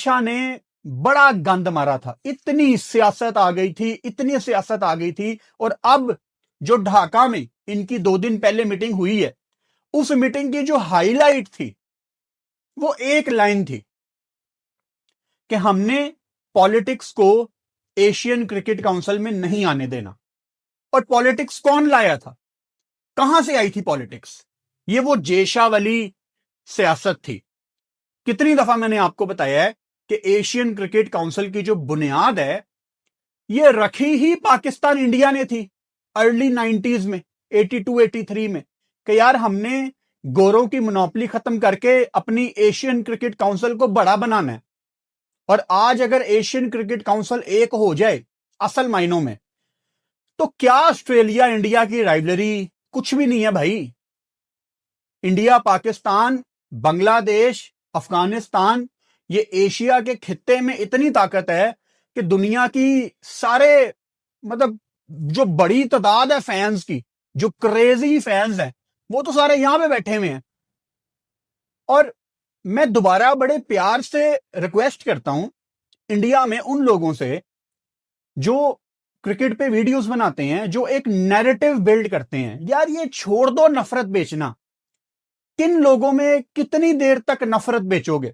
شاہ نے بڑا گند مارا تھا، اتنی سیاست آ گئی تھی اور اب جو ڈھاکہ میں ان کی 2 دن پہلے میٹنگ ہوئی ہے، اس میٹنگ کی جو ہائی لائٹ تھی وہ ایک لائن تھی کہ ہم نے پالیٹکس کو ایشین کرکٹ کاؤنسل میں نہیں آنے دینا۔ اور پالیٹکس کون لایا تھا؟ کہاں سے آئی تھی پالیٹکس؟ یہ وہ جیشا والی سیاست تھی۔ کتنی دفعہ میں نے آپ کو بتایا ہے کہ ایشین کرکٹ کاؤنسل کی جو بنیاد ہے یہ رکھی ہی پاکستان انڈیا نے تھی ارلی 90s میں، 82 83 میں، کہ یار ہم نے گوروں کی منوپلی ختم کر کے اپنی ایشین کرکٹ کاؤنسل کو بڑا بنانا ہے۔ اور آج اگر ایشین کرکٹ کاؤنسل ایک ہو جائے اصل معنوں میں، تو کیا آسٹریلیا انڈیا کی رائیولری؟ کچھ بھی نہیں ہے بھائی۔ انڈیا، پاکستان، بنگلہ دیش، افغانستان، یہ ایشیا کے خطے میں اتنی طاقت ہے کہ دنیا کی سارے مطلب جو بڑی تعداد ہے فینز کی، جو کریزی فینز ہیں، وہ تو سارے یہاں پہ بیٹھے ہوئے ہیں۔ اور میں دوبارہ بڑے پیار سے ریکویسٹ کرتا ہوں انڈیا میں ان لوگوں سے جو کرکٹ پہ ویڈیوز بناتے ہیں، جو ایک نیریٹو بلڈ کرتے ہیں، یار یہ چھوڑ دو نفرت بیچنا۔ کن لوگوں میں کتنی دیر تک نفرت بیچو گے؟